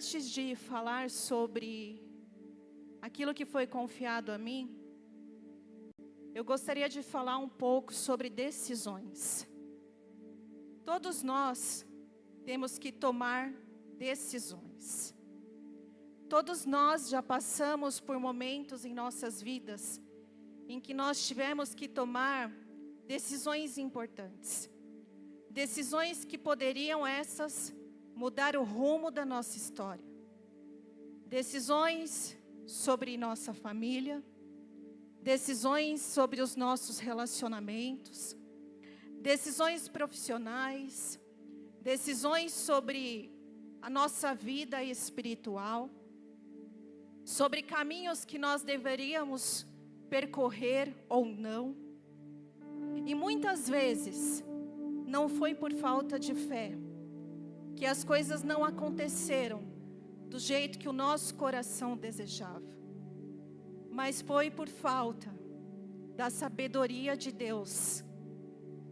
antes de falar sobre aquilo que foi confiado a mim, eu gostaria de falar um pouco sobre decisões. Todos nós temos que tomar decisões. Todos nós já passamos por momentos em nossas vidas em que nós tivemos que tomar decisões importantes. Decisões que poderiam essas mudar o rumo da nossa história. Decisões sobre nossa família, decisões sobre os nossos relacionamentos, decisões profissionais, decisões sobre a nossa vida espiritual, sobre caminhos que nós deveríamos percorrer ou não. E muitas vezes não foi por falta de fé que as coisas não aconteceram do jeito que o nosso coração desejava, mas foi por falta da sabedoria de Deus.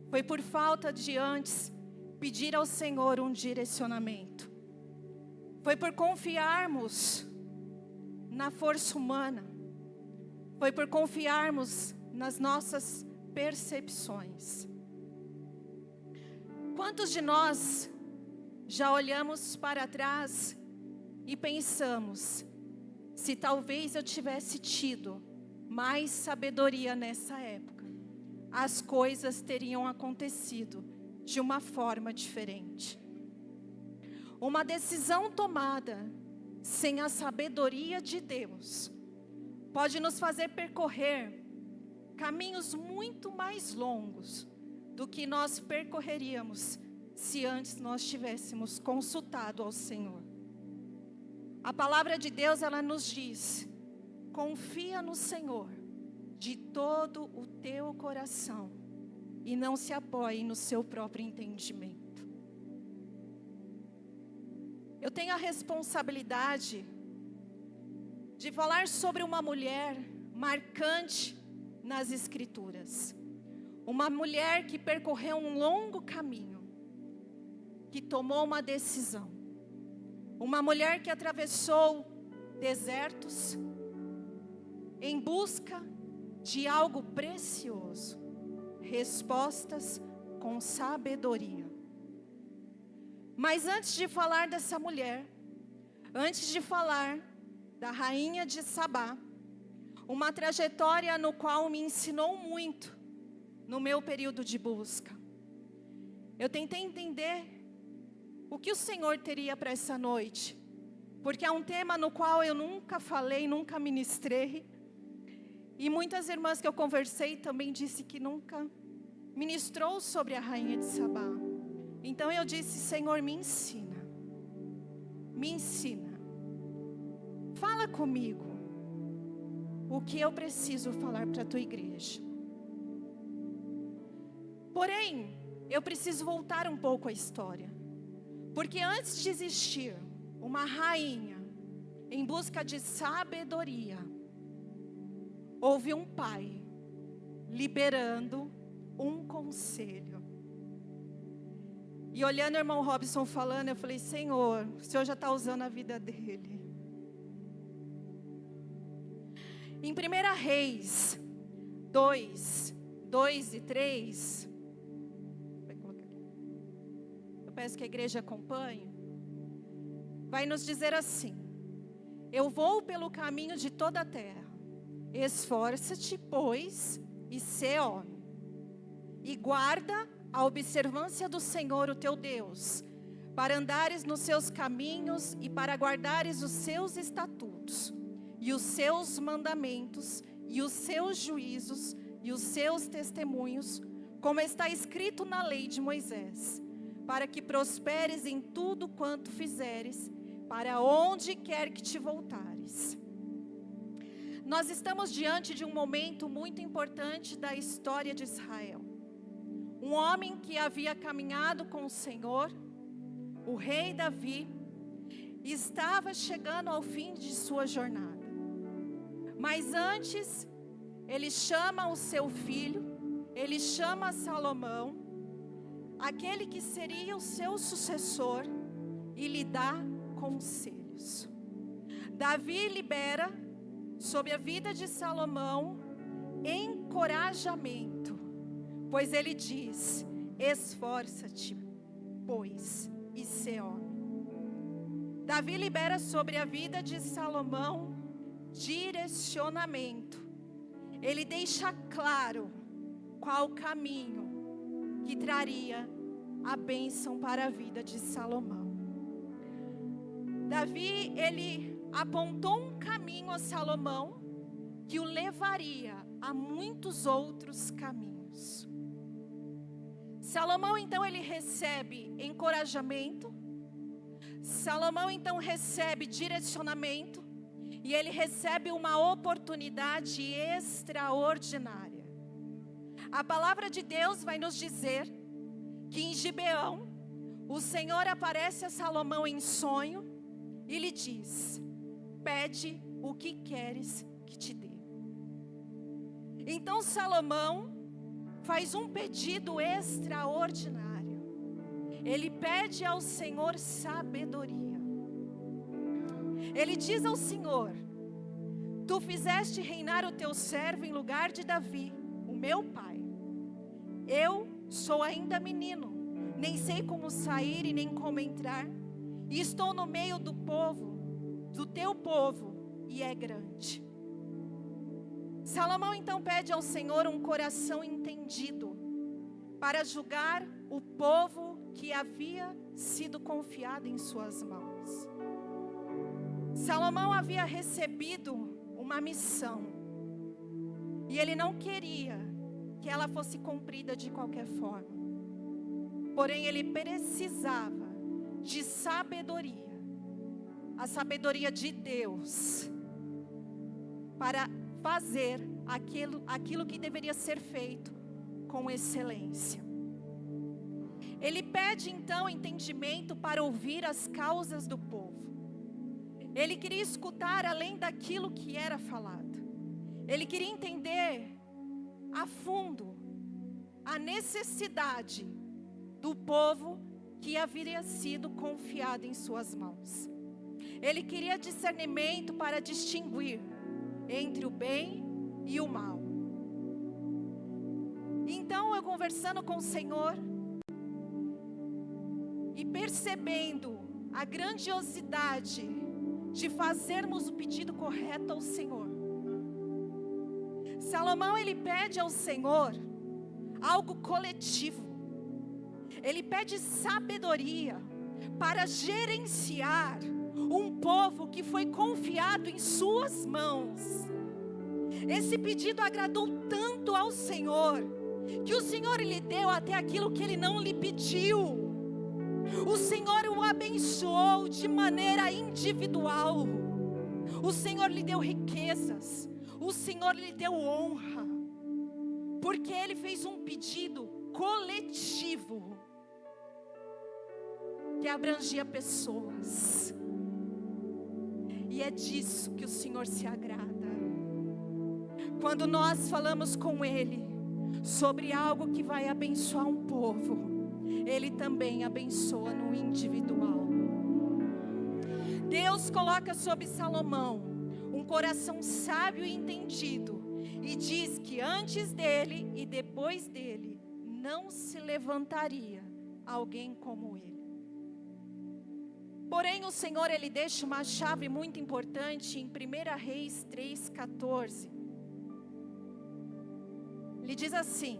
Foi por falta de antes pedir ao Senhor um direcionamento. Foi por confiarmos na força humana. Foi por confiarmos nas nossas percepções. Quantos de nós já olhamos para trás e pensamos, se talvez eu tivesse tido mais sabedoria nessa época, as coisas teriam acontecido de uma forma diferente. Uma decisão tomada sem a sabedoria de Deus pode nos fazer percorrer caminhos muito mais longos do que nós percorreríamos se antes nós tivéssemos consultado ao Senhor. A palavra de Deus, ela nos diz: confia no Senhor de todo o teu coração e não se apoie no seu próprio entendimento. Eu tenho a responsabilidade de falar sobre uma mulher marcante nas Escrituras. Uma mulher que percorreu um longo caminho, que tomou uma decisão. Uma mulher que atravessou desertos em busca de algo precioso. Respostas com sabedoria. Mas antes de falar dessa mulher, antes de falar da rainha de Sabá, uma trajetória no qual me ensinou muito no meu período de busca, eu tentei entender o que o Senhor teria para essa noite, porque é um tema no qual eu nunca falei, nunca ministrei, e muitas irmãs que eu conversei também disse que nunca ministrou sobre a rainha de Sabá. Então eu disse: Senhor, me ensina, fala comigo o que eu preciso falar para a tua igreja. Porém, eu preciso voltar um pouco à história, porque antes de existir uma rainha em busca de sabedoria, houve um pai liberando um conselho. E olhando o irmão Robson falando, eu falei: Senhor, o Senhor já está usando a vida dele. Em 1 Reis 2, 2 e 3, eu peço que a igreja acompanhe, vai nos dizer assim: eu vou pelo caminho de toda a terra, esforça-te, pois, e sê homem, e guarda a observância do Senhor, o teu Deus, para andares nos seus caminhos e para guardares os seus estatutos, e os seus mandamentos, e os seus juízos, e os seus testemunhos, como está escrito na lei de Moisés, para que prosperes em tudo quanto fizeres, para onde quer que te voltares. Nós estamos diante de um momento muito importante da história de Israel. Um homem que havia caminhado com o Senhor, o rei Davi, estava chegando ao fim de sua jornada. Mas antes, ele chama o seu filho, ele chama Salomão, aquele que seria o seu sucessor, e lhe dá conselho. olhos. Davi libera sobre a vida de Salomão encorajamento, pois ele diz: esforça-te, pois, e sê homem. Davi libera sobre a vida de Salomão direcionamento. Ele deixa claro qual o caminho que traria a bênção para a vida de Salomão. Davi, ele apontou um caminho a Salomão que o levaria a muitos outros caminhos. Salomão, então, ele recebe encorajamento. Salomão, então, recebe direcionamento. E ele recebe uma oportunidade extraordinária. A palavra de Deus vai nos dizer que em Gibeão, o Senhor aparece a Salomão em sonho e lhe diz: pede o que queres que te dê. Então Salomão faz um pedido extraordinário. Ele pede ao Senhor sabedoria. Ele diz ao Senhor: tu fizeste reinar o teu servo em lugar de Davi, o meu pai. Eu sou ainda menino, nem sei como sair e nem como entrar, e estou no meio do povo, do teu povo, e é grande. Salomão então pede ao Senhor um coração entendido, para julgar o povo que havia sido confiado em suas mãos. Salomão havia recebido uma missão, e ele não queria que ela fosse cumprida de qualquer forma. Porém, ele precisava de sabedoria, a sabedoria de Deus, para fazer aquilo que deveria ser feito com excelência. Ele pede então entendimento para ouvir as causas do povo. Ele queria escutar além daquilo que era falado. Ele queria entender a fundo a necessidade do povo que havia sido confiado em suas mãos. Ele queria discernimento para distinguir entre o bem e o mal. Então eu, conversando com o Senhor e percebendo a grandiosidade de fazermos o pedido correto ao Senhor, Salomão, ele pede ao Senhor algo coletivo. Ele pede sabedoria para gerenciar um povo que foi confiado em suas mãos. Esse pedido agradou tanto ao Senhor, que o Senhor lhe deu até aquilo que ele não lhe pediu. O Senhor o abençoou de maneira individual. O Senhor lhe deu riquezas. O Senhor lhe deu honra. Porque ele fez um pedido coletivo que abrangia pessoas. E é disso que o Senhor se agrada. Quando nós falamos com Ele sobre algo que vai abençoar um povo, Ele também abençoa no individual. Deus coloca sobre Salomão um coração sábio e entendido, e diz que antes dele e depois dele não se levantaria alguém como ele. Porém, o Senhor, ele deixa uma chave muito importante em 1 Reis 3,14. Ele diz assim: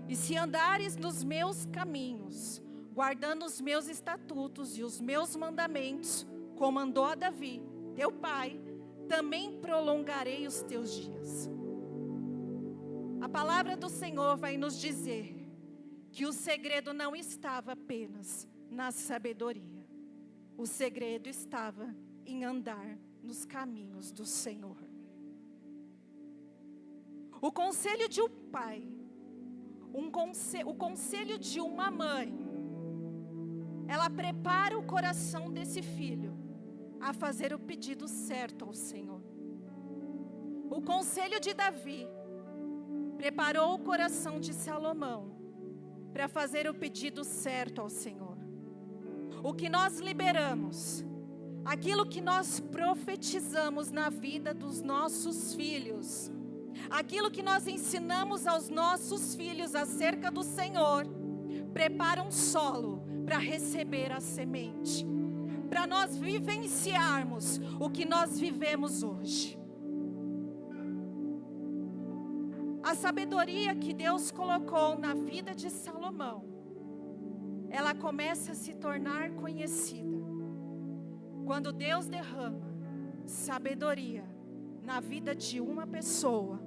e se andares nos meus caminhos, guardando os meus estatutos e os meus mandamentos, como andou a Davi, teu pai, também prolongarei os teus dias. A palavra do Senhor vai nos dizer que o segredo não estava apenas na sabedoria. O segredo estava em andar nos caminhos do Senhor. O conselho de um pai, o conselho de uma mãe, ela prepara o coração desse filho a fazer o pedido certo ao Senhor. O conselho de Davi preparou o coração de Salomão para fazer o pedido certo ao Senhor. O que nós liberamos aquilo que nós profetizamos na vida dos nossos filhos, aquilo que nós ensinamos aos nossos filhos acerca do Senhor, prepara um solo para receber a semente, para nós vivenciarmos o que nós vivemos hoje. A sabedoria que Deus colocou na vida de Salomão, ela começa a se tornar conhecida quando Deus derrama sabedoria na vida de uma pessoa.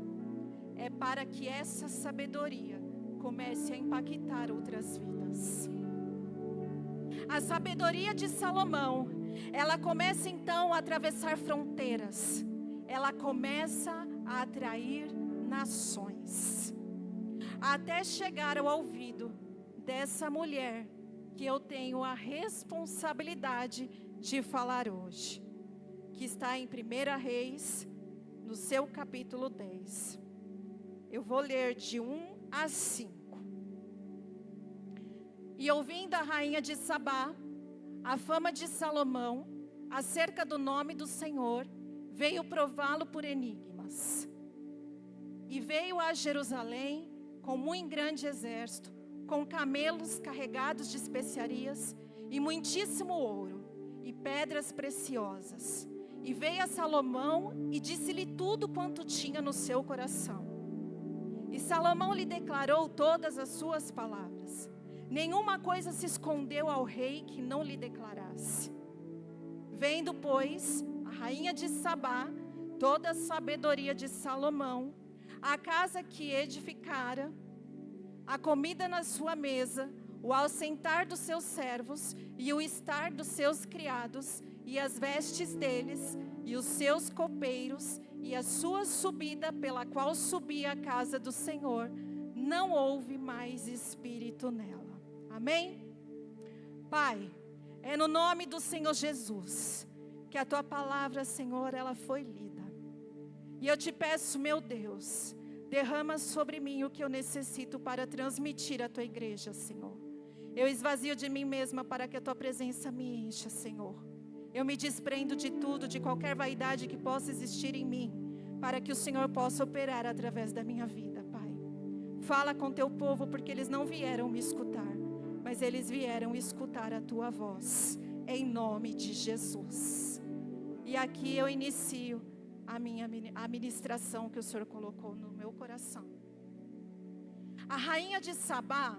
É para que essa sabedoria comece a impactar outras vidas. A sabedoria de Salomão, ela começa então a atravessar fronteiras. Ela começa a atrair nações, até chegar ao ouvido dessa mulher que eu tenho a responsabilidade de falar hoje, que está em 1 Reis, no seu capítulo 10. Eu vou ler de 1 a 5. E ouvindo a rainha de Sabá a fama de Salomão acerca do nome do Senhor, veio prová-lo por enigmas. E veio a Jerusalém com muito grande exército, com camelos carregados de especiarias e muitíssimo ouro e pedras preciosas. E veio a Salomão e disse-lhe tudo quanto tinha no seu coração. E Salomão lhe declarou todas as suas palavras. Nenhuma coisa se escondeu ao rei que não lhe declarasse. Vendo, pois, a rainha de Sabá toda a sabedoria de Salomão, a casa que edificara, a comida na sua mesa, o assentar dos seus servos e o estar dos seus criados, e as vestes deles, e os seus copeiros, e a sua subida pela qual subia a casa do Senhor, não houve mais espírito nela. Amém? Pai, é no nome do Senhor Jesus, que a Tua palavra, Senhor, ela foi lida. E eu te peço, meu Deus, derrama sobre mim o que eu necessito para transmitir à Tua igreja, Senhor. Eu esvazio de mim mesma para que a Tua presença me encha, Senhor. Eu me desprendo de tudo, de qualquer vaidade que possa existir em mim, para que o Senhor possa operar através da minha vida, Pai. Fala com Teu povo, porque eles não vieram me escutar, mas eles vieram escutar a Tua voz, em nome de Jesus. E aqui eu inicio a ministração que o Senhor colocou no meu coração. A rainha de Sabá,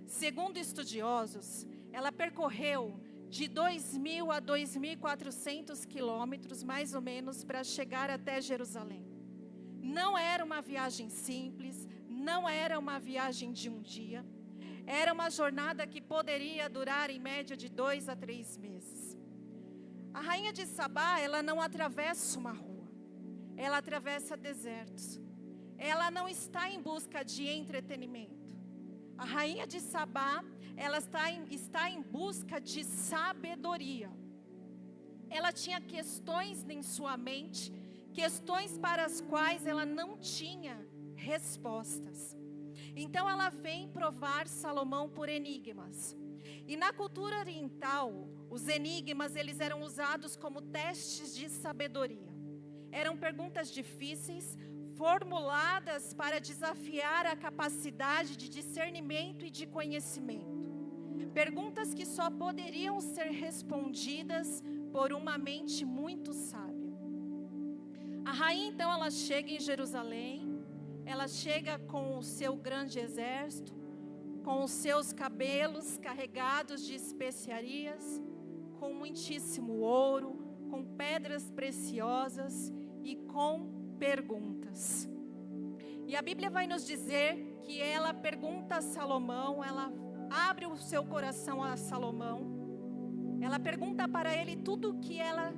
segundo estudiosos, ela percorreu de 2.000 a 2.400 quilômetros, mais ou menos, para chegar até Jerusalém. Não era uma viagem simples, não era uma viagem de um dia. Era uma jornada que poderia durar em média de 2 a 3 meses. A rainha de Sabá, ela não atravessa uma rua. Ela atravessa desertos. Ela não está em busca de entretenimento. A rainha de Sabá, ela está em busca de sabedoria. Ela tinha questões em sua mente, questões para as quais ela não tinha respostas. Então ela vem provar Salomão por enigmas. E na cultura oriental, os enigmas eles eram usados como testes de sabedoria. Eram perguntas difíceis, formuladas para desafiar a capacidade de discernimento e de conhecimento. Perguntas que só poderiam ser respondidas por uma mente muito sábia. A rainha então ela chega em Jerusalém, ela chega com o seu grande exército, com os seus cabelos carregados de especiarias, com muitíssimo ouro, com pedras preciosas e com perguntas. E a Bíblia vai nos dizer que ela pergunta a Salomão, ela abre o seu coração a Salomão, ela pergunta para ele tudo o que ela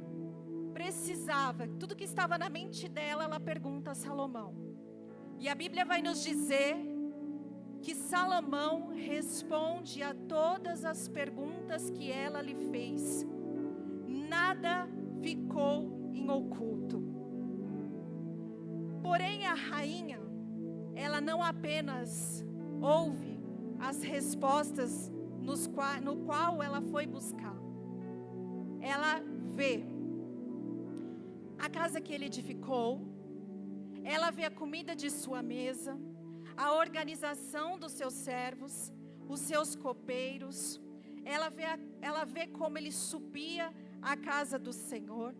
precisava, tudo que estava na mente dela, ela pergunta a Salomão. E a Bíblia vai nos dizer que Salomão responde a todas as perguntas que ela lhe fez. Nada ficou em oculto. Porém, a rainha, ela não apenas ouve as respostas no qual ela foi buscar. Ela vê a casa que ele edificou, ela vê a comida de sua mesa, a organização dos seus servos, os seus copeiros, ela vê como ele subia a casa do Senhor.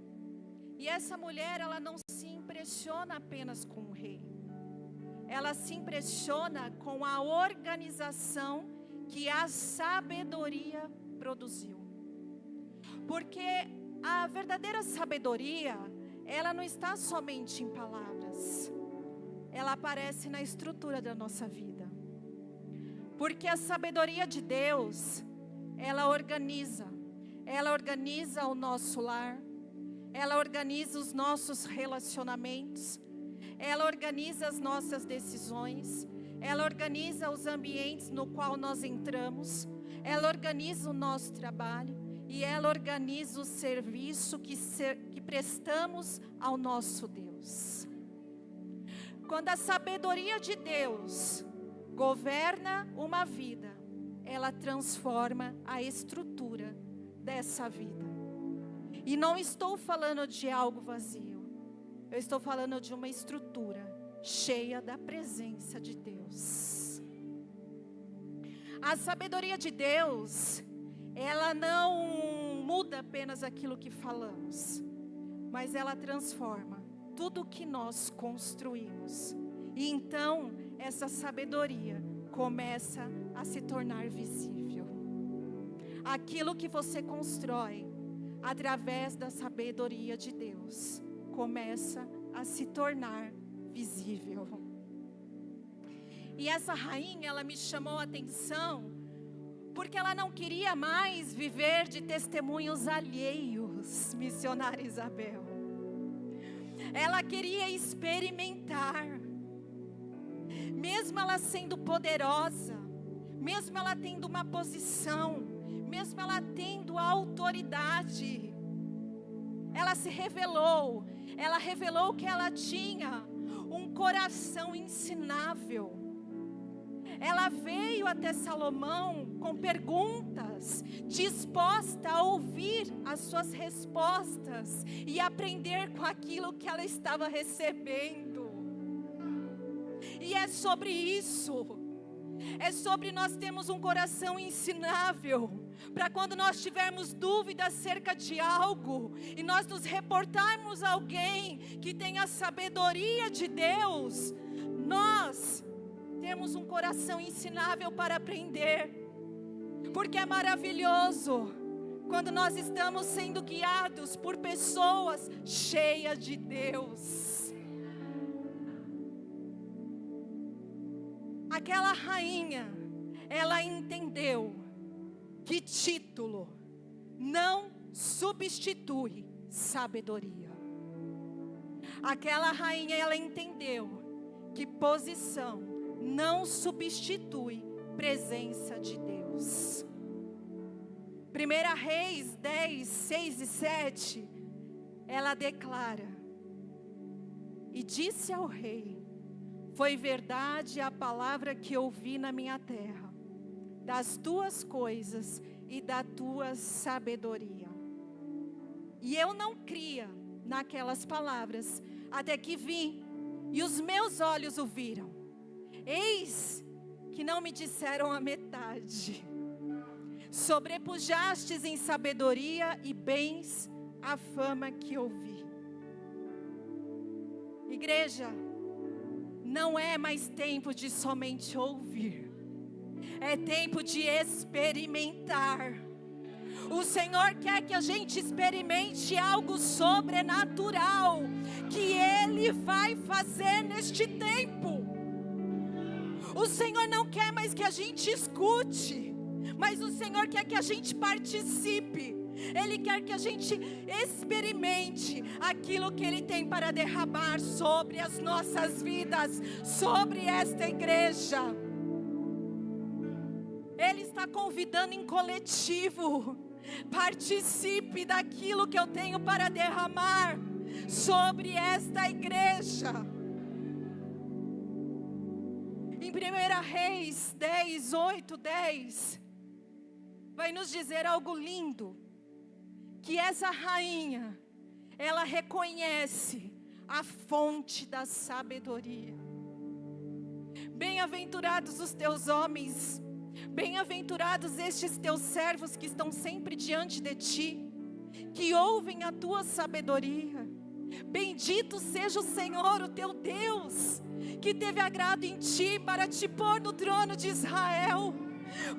E essa mulher, ela não se impressiona apenas com o rei, ela se impressiona com a organização que a sabedoria produziu. Porque a verdadeira sabedoria, ela não está somente em palavras, ela aparece na estrutura da nossa vida. Porque a sabedoria de Deus, ela organiza o nosso lar, ela organiza os nossos relacionamentos, ela organiza as nossas decisões, ela organiza os ambientes no qual nós entramos, ela organiza o nosso trabalho e ela organiza o serviço que prestamos ao nosso Deus. Quando a sabedoria de Deus governa uma vida, ela transforma a estrutura dessa vida. E não estou falando de algo vazio, eu estou falando de uma estrutura cheia da presença de Deus. A sabedoria de Deus, ela não muda apenas aquilo que falamos, mas ela transforma tudo o que nós construímos. E então, essa sabedoria começa a se tornar visível. Aquilo que você constrói através da sabedoria de Deus começa a se tornar visível. E essa rainha, ela me chamou a atenção porque ela não queria mais viver de testemunhos alheios, missionária Isabel. Ela queria experimentar. Mesmo ela sendo poderosa, mesmo ela tendo uma posição, mesmo ela tendo autoridade, ela se revelou. Ela revelou que ela tinha um coração ensinável. Ela veio até Salomão com perguntas, disposta a ouvir as suas respostas e aprender com aquilo que ela estava recebendo. E é sobre isso. É sobre nós termos um coração ensinável, para quando nós tivermos dúvidas acerca de algo, e nós nos reportarmos a alguém que tem a sabedoria de Deus, nós temos um coração ensinável para aprender, porque é maravilhoso quando nós estamos sendo guiados por pessoas cheias de Deus. Aquela rainha, ela entendeu que título não substitui sabedoria. Aquela rainha, ela entendeu que posição não substitui presença de Deus. 1 Reis 10, 6 e 7, ela declara: e disse ao rei: foi verdade a palavra que ouvi na minha terra, das tuas coisas e da tua sabedoria. E eu não cria naquelas palavras, até que vi, e os meus olhos o viram. Eis que não me disseram a metade. Sobrepujastes em sabedoria e bens a fama que ouvi. Igreja, não é mais tempo de somente ouvir, é tempo de experimentar. O Senhor quer que a gente experimente algo sobrenatural, que Ele vai fazer neste tempo. O Senhor não quer mais que a gente escute, mas o Senhor quer que a gente participe. Ele quer que a gente experimente aquilo que Ele tem para derramar sobre as nossas vidas, sobre esta igreja. Ele está convidando em coletivo. Participe daquilo que eu tenho para derramar sobre esta igreja. Em 1 Reis 10, 8, 10, vai nos dizer algo lindo, que essa rainha, ela reconhece a fonte da sabedoria. Bem-aventurados os teus homens, bem-aventurados estes teus servos que estão sempre diante de ti, que ouvem a tua sabedoria. Bendito seja o Senhor, o teu Deus, que teve agrado em ti para te pôr no trono de Israel,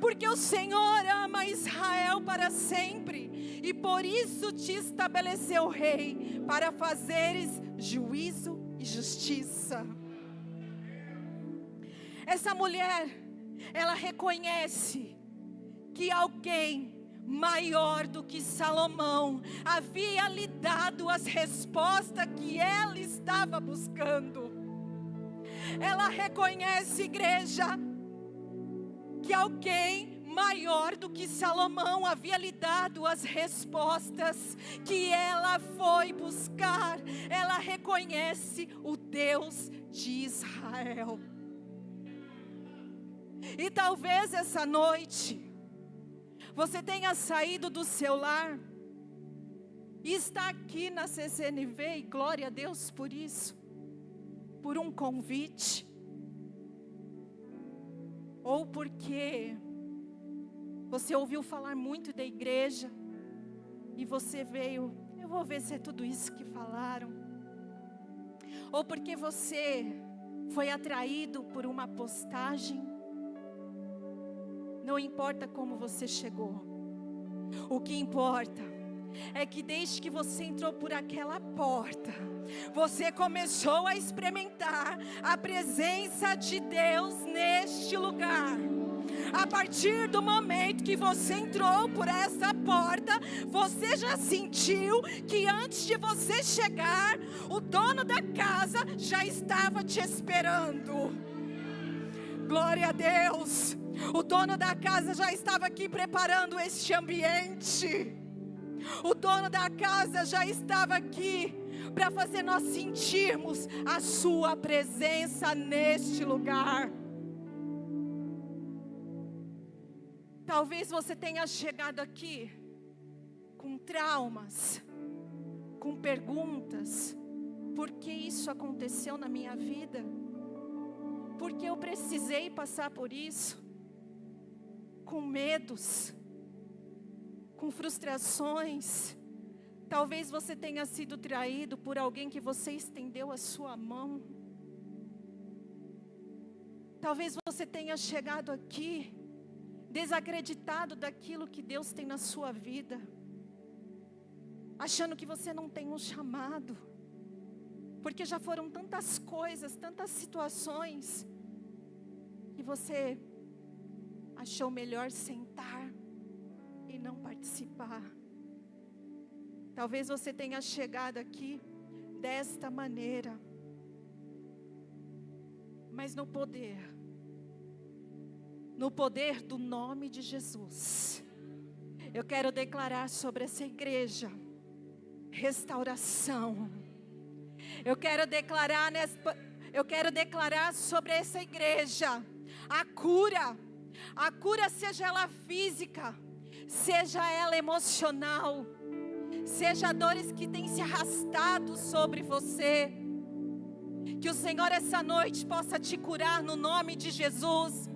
porque o Senhor ama Israel para sempre, e por isso te estabeleceu rei, para fazeres juízo e justiça. Essa mulher, ela reconhece que alguém maior do que Salomão havia lhe dado as respostas que ela estava buscando. Ela reconhece, igreja, que alguém maior do que Salomão havia lhe dado as respostas que ela foi buscar. Ela reconhece o Deus de Israel. E talvez essa noite você tenha saído do seu lar e está aqui na CCNV, e glória a Deus por isso, por um convite, ou porque você ouviu falar muito da igreja e você veio, eu vou ver se é tudo isso que falaram, ou porque você foi atraído por uma postagem. Não importa como você chegou, o que importa é que desde que você entrou por aquela porta, você começou a experimentar a presença de Deus neste lugar. A partir do momento que você entrou por essa porta, você já sentiu que antes de você chegar, o dono da casa já estava te esperando. Glória a Deus. O dono da casa já estava aqui preparando este ambiente. O dono da casa já estava aqui para fazer nós sentirmos a sua presença neste lugar. Talvez você tenha chegado aqui com traumas, com perguntas: por que isso aconteceu na minha vida? Por que eu precisei passar por isso? Com medos, com frustrações. Talvez você tenha sido traído por alguém que você estendeu a sua mão. Talvez você tenha chegado aqui desacreditado daquilo que Deus tem na sua vida, achando que você não tem um chamado, porque já foram tantas coisas, tantas situações, que você achou melhor sentar e não participar. Talvez você tenha chegado aqui desta maneira, mas no poder do nome de Jesus, eu quero declarar sobre essa igreja restauração. Eu quero declarar sobre essa igreja a cura. A cura, seja ela física, seja ela emocional, seja dores que têm se arrastado sobre você. Que o Senhor essa noite possa te curar no nome de Jesus,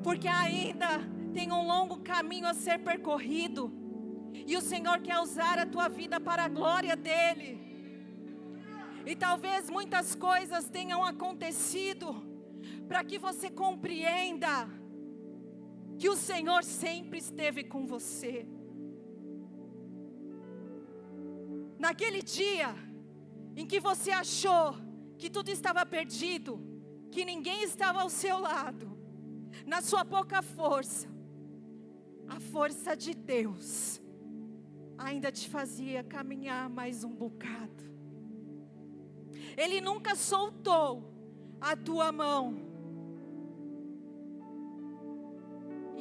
porque ainda tem um longo caminho a ser percorrido, e o Senhor quer usar a tua vida para a glória dEle. E talvez muitas coisas tenham acontecido para que você compreenda que o Senhor sempre esteve com você. Naquele dia em que você achou que tudo estava perdido, que ninguém estava ao seu lado, na sua pouca força, a força de Deus ainda te fazia caminhar mais um bocado. Ele nunca soltou a tua mão,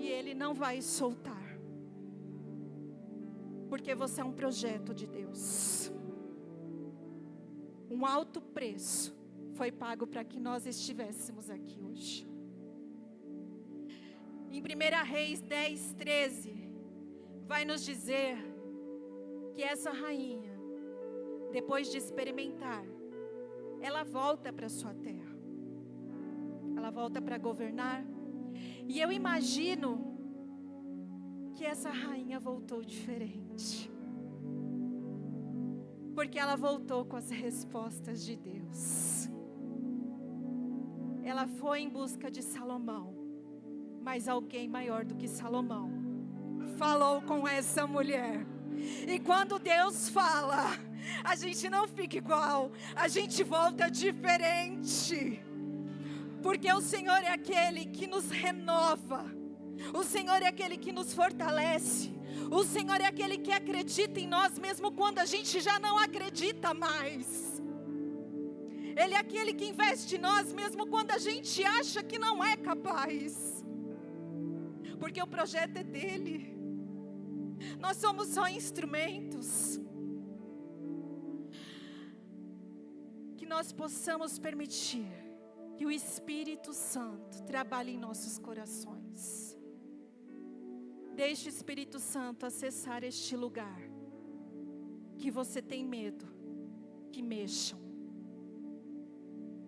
e Ele não vai soltar, porque você é um projeto de Deus. Um alto preço foi pago para que nós estivéssemos aqui hoje. Em 1 Reis 10:13, vai nos dizer que essa rainha, depois de experimentar, ela volta para sua terra. Ela volta para governar. E eu imagino que essa rainha voltou diferente. Porque ela voltou com as respostas de Deus. Ela foi em busca de Salomão. Mas alguém maior do que Salomão falou com essa mulher. E quando Deus fala, a gente não fica igual, a gente volta diferente. Porque o Senhor é aquele que nos renova. O Senhor é aquele que nos fortalece. O Senhor é aquele que acredita em nós mesmo quando a gente já não acredita mais. Ele é aquele que investe em nós mesmo quando a gente acha que não é capaz. Porque o projeto é dele. Nós somos só instrumentos. Que nós possamos permitir que o Espírito Santo trabalhe em nossos corações. Deixe o Espírito Santo acessar este lugar que você tem medo que mexam.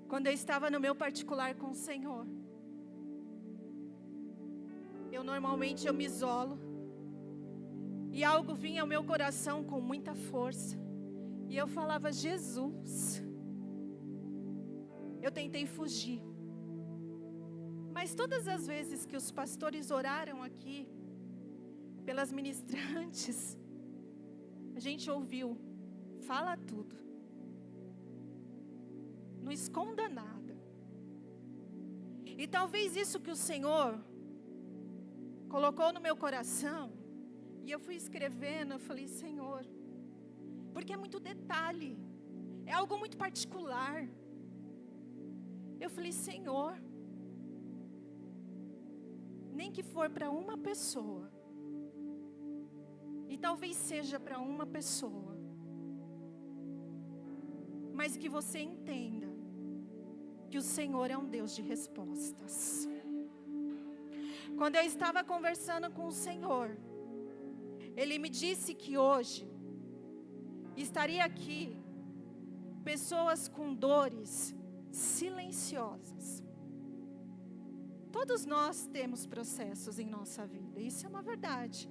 Quando eu estava no meu particular com o Senhor, normalmente eu me isolo, e algo vinha ao meu coração com muita força, e eu falava: Jesus. Eu tentei fugir, mas todas as vezes que os pastores oraram aqui, pelas ministrantes, a gente ouviu: fala tudo, não esconda nada. E talvez isso que o Senhor colocou no meu coração, e eu fui escrevendo, eu falei: Senhor, porque é muito detalhe, é algo muito particular. Eu falei: Senhor, nem que for para uma pessoa, e talvez seja para uma pessoa, mas que você entenda que o Senhor é um Deus de respostas. Quando eu estava conversando com o Senhor, Ele me disse que hoje estaria aqui pessoas com dores silenciosas. Todos nós temos processos em nossa vida, isso é uma verdade.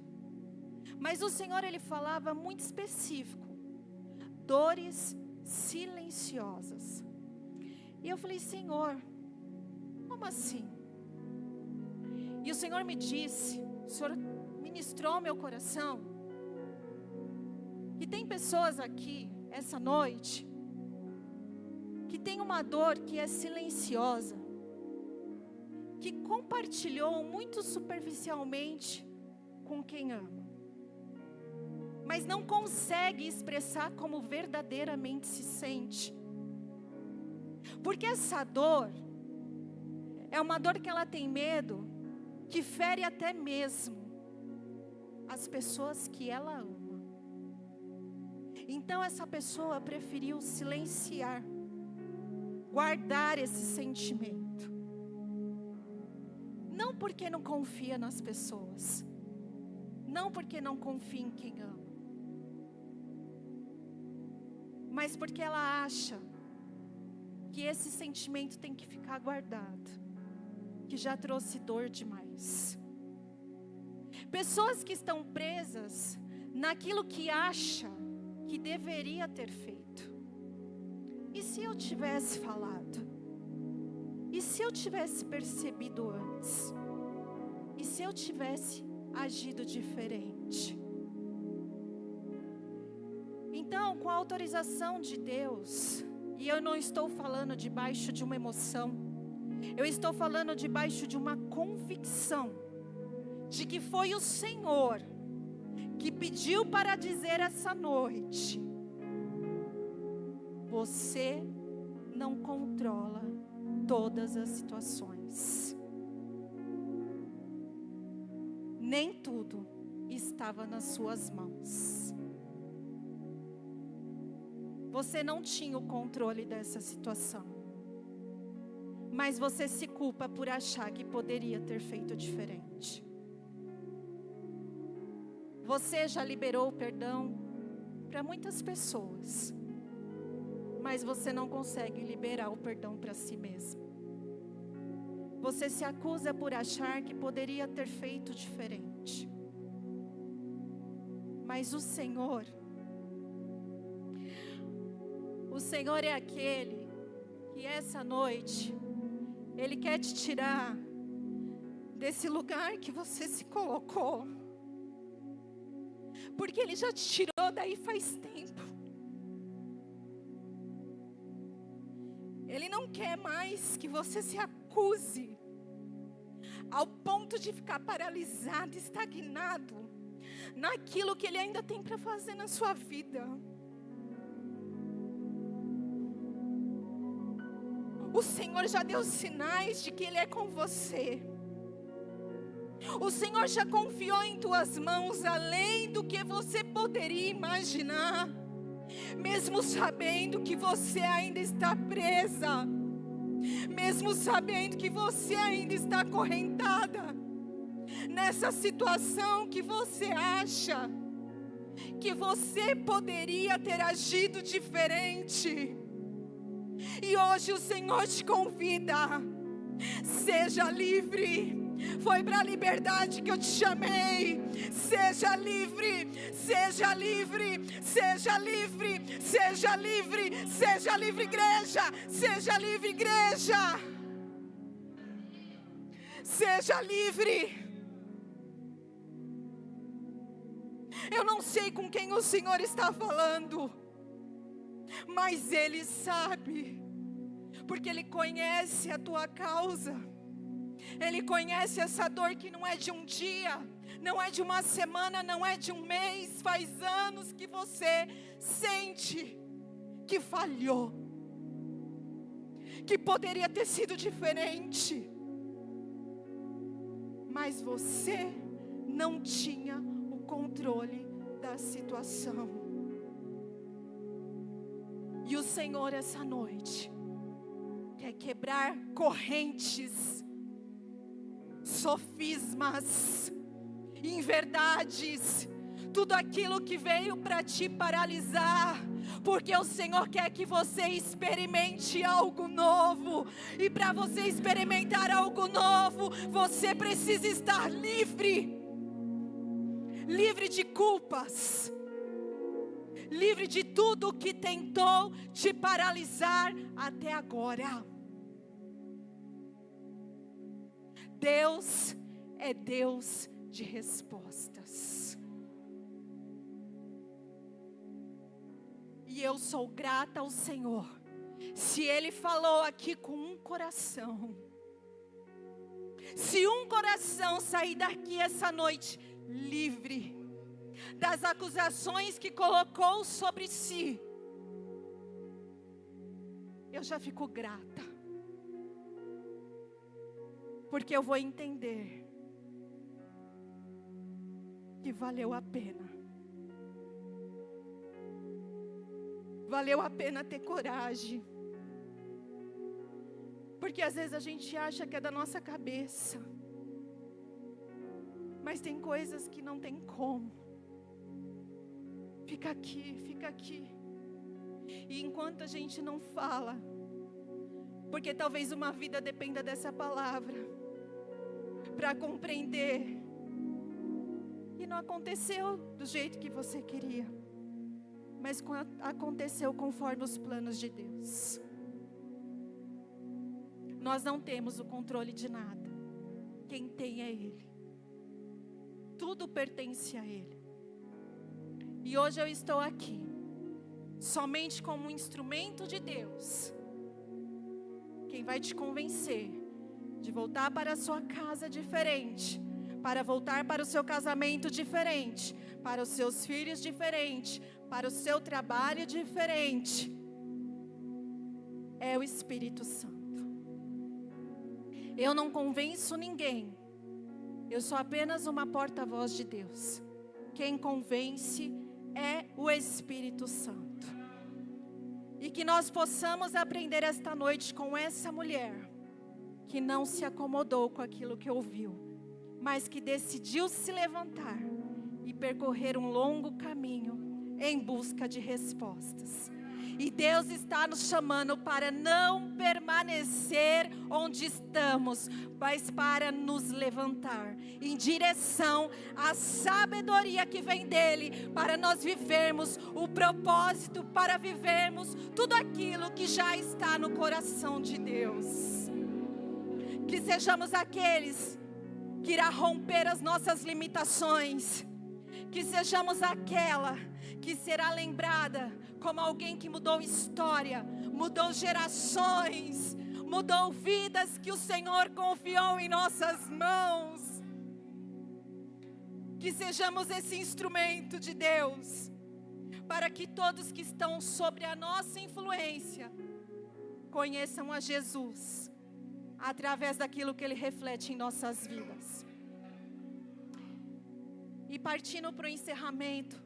Mas o Senhor, Ele falava muito específico: dores silenciosas. E eu falei: Senhor, como assim? E o Senhor me disse, o Senhor ministrou ao meu coração, que tem pessoas aqui, essa noite, que tem uma dor que é silenciosa, que compartilhou muito superficialmente com quem ama, mas não consegue expressar como verdadeiramente se sente. Porque essa dor é uma dor que ela tem medo, que fere até mesmo as pessoas que ela ama. Então essa pessoa preferiu silenciar, guardar esse sentimento. Não porque não confia nas pessoas, não porque não confia em quem ama, mas porque ela acha que esse sentimento tem que ficar guardado, que já trouxe dor demais. Pessoas que estão presas naquilo que acha que deveria ter feito. E se eu tivesse falado? E se eu tivesse percebido antes? E se eu tivesse agido diferente? Então, com a autorização de Deus, e eu não estou falando debaixo de uma emoção, eu estou falando debaixo de uma convicção, de que foi o Senhor que pediu para dizer essa noite: você não controla todas as situações. Nem tudo estava nas suas mãos. Você não tinha o controle dessa situação, mas você se culpa por achar que poderia ter feito diferente. Você já liberou o perdão para muitas pessoas, mas você não consegue liberar o perdão para si mesmo. Você se acusa por achar que poderia ter feito diferente. Mas o Senhor é aquele que essa noite, Ele quer te tirar desse lugar que você se colocou. Porque Ele já te tirou daí faz tempo. Ele não quer mais que você se acuse ao ponto de ficar paralisado, estagnado naquilo que Ele ainda tem para fazer na sua vida. O Senhor já deu sinais de que Ele é com você. O Senhor já confiou em tuas mãos além do que você poderia imaginar, mesmo sabendo que você ainda está presa, mesmo sabendo que você ainda está acorrentada nessa situação que você acha que você poderia ter agido diferente. E hoje o Senhor te convida, seja livre. Foi para a liberdade que eu te chamei. Seja livre, seja livre, seja livre, seja livre, seja livre, igreja, seja livre, igreja. Seja livre. Eu não sei com quem o Senhor está falando, mas Ele sabe, porque Ele conhece a tua causa. Ele conhece essa dor que não é de um dia, não é de uma semana, não é de um mês. Faz anos que você sente que falhou, que poderia ter sido diferente, mas você não tinha o controle da situação. E o Senhor essa noite quer quebrar correntes, sofismas, inverdades, tudo aquilo que veio para te paralisar, porque o Senhor quer que você experimente algo novo. E para você experimentar algo novo, você precisa estar livre, livre de culpas, livre de tudo que tentou te paralisar até agora. Deus é Deus de respostas. E eu sou grata ao Senhor, se Ele falou aqui com um coração. Se um coração sair daqui essa noite livre das acusações que colocou sobre si, eu já fico grata. Porque eu vou entender que valeu a pena. Valeu a pena ter coragem. Porque às vezes a gente acha que é da nossa cabeça, mas tem coisas que não tem como. Fica aqui, fica aqui. E enquanto a gente não fala, porque talvez uma vida dependa dessa palavra para compreender que não aconteceu do jeito que você queria, mas aconteceu conforme os planos de Deus. Nós não temos o controle de nada. Quem tem é Ele. Tudo pertence a Ele. E hoje eu estou aqui somente como um instrumento de Deus. Quem vai te convencer de voltar para a sua casa diferente, para voltar para o seu casamento diferente, para os seus filhos diferente, para o seu trabalho diferente, é o Espírito Santo. Eu não convenço ninguém, eu sou apenas uma porta-voz de Deus. Quem convence é o Espírito Santo. E que nós possamos aprender esta noite com essa mulher que não se acomodou com aquilo que ouviu, mas que decidiu se levantar e percorrer um longo caminho em busca de respostas. E Deus está nos chamando para não permanecer onde estamos, mas para nos levantar em direção à sabedoria que vem dEle, para nós vivermos o propósito, para vivermos tudo aquilo que já está no coração de Deus. Que sejamos aqueles que irá romper as nossas limitações, que sejamos aquela que será lembrada como alguém que mudou história, mudou gerações, mudou vidas que o Senhor confiou em nossas mãos. Que sejamos esse instrumento de Deus, para que todos que estão sobre a nossa influência conheçam a Jesus, através daquilo que Ele reflete em nossas vidas. E partindo para o encerramento,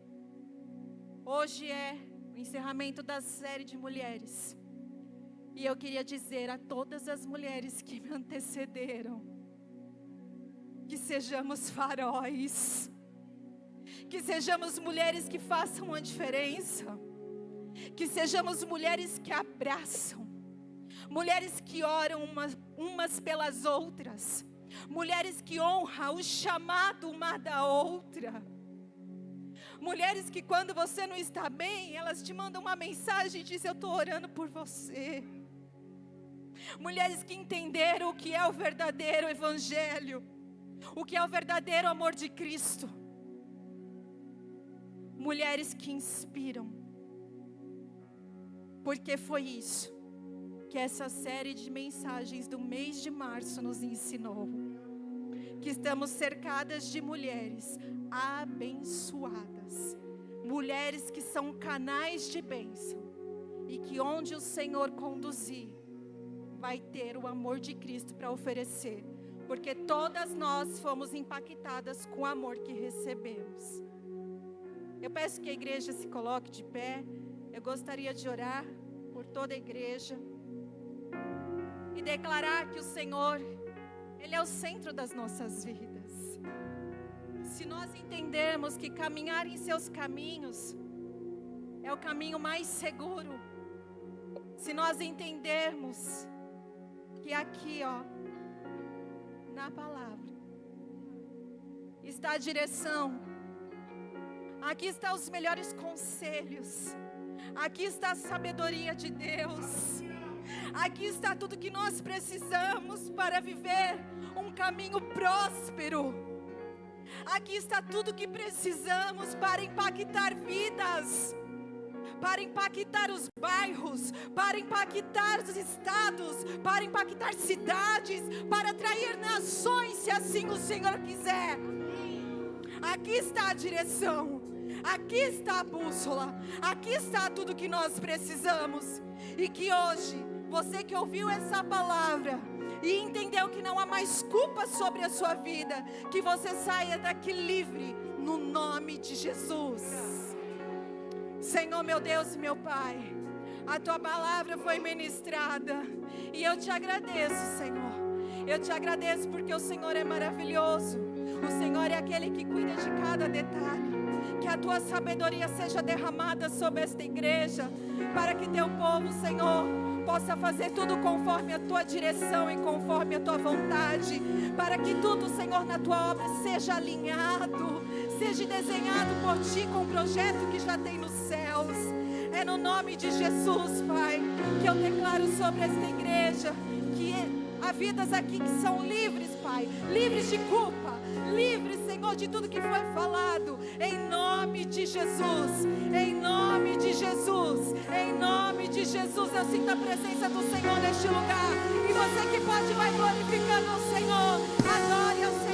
hoje é o encerramento da série de mulheres. E eu queria dizer a todas as mulheres que me antecederam, que sejamos faróis, que sejamos mulheres que façam a diferença, que sejamos mulheres que abraçam, mulheres que oram umas pelas outras, mulheres que honram o chamado uma da outra. Mulheres que quando você não está bem, elas te mandam uma mensagem e dizem: eu estou orando por você. Mulheres que entenderam o que é o verdadeiro evangelho, o que é o verdadeiro amor de Cristo. Mulheres que inspiram. Porque foi isso que essa série de mensagens do mês de março nos ensinou. Que estamos cercadas de mulheres abençoadas, mulheres que são canais de bênção, e que onde o Senhor conduzir, vai ter o amor de Cristo para oferecer, porque todas nós fomos impactadas com o amor que recebemos. Eu peço que a igreja se coloque de pé. Eu gostaria de orar por toda a igreja e declarar que o Senhor, Ele é o centro das nossas vidas. Se nós entendermos que caminhar em seus caminhos é o caminho mais seguro, se nós entendermos que aqui, na palavra, está a direção, aqui está os melhores conselhos, aqui está a sabedoria de Deus, aqui está tudo que nós precisamos para viver um caminho próspero. Aqui está tudo que precisamos para impactar vidas, para impactar os bairros, para impactar os estados, para impactar cidades, para atrair nações, se assim o Senhor quiser. Aqui está a direção, aqui está a bússola, aqui está tudo que nós precisamos. E que hoje, você que ouviu essa palavra e entendeu que não há mais culpa sobre a sua vida, que você saia daqui livre, no nome de Jesus. Senhor, meu Deus e meu Pai, a Tua palavra foi ministrada, e eu te agradeço, Senhor. Eu te agradeço porque o Senhor é maravilhoso, o Senhor é aquele que cuida de cada detalhe. Que a Tua sabedoria seja derramada sobre esta igreja, para que Teu povo, Senhor, possa fazer tudo conforme a Tua direção e conforme a Tua vontade, para que tudo, Senhor, na Tua obra seja alinhado, seja desenhado por Ti com o projeto que já tem nos céus. É no nome de Jesus, Pai, que eu declaro sobre esta igreja que há vidas aqui que são livres, Pai, livres de culpa, livres, Senhor, de tudo que foi falado, em nome de Jesus, em nome de Jesus, em nome de Jesus. Eu sinto a presença do Senhor neste lugar, e você que pode, vai glorificando o Senhor, adore ao Senhor.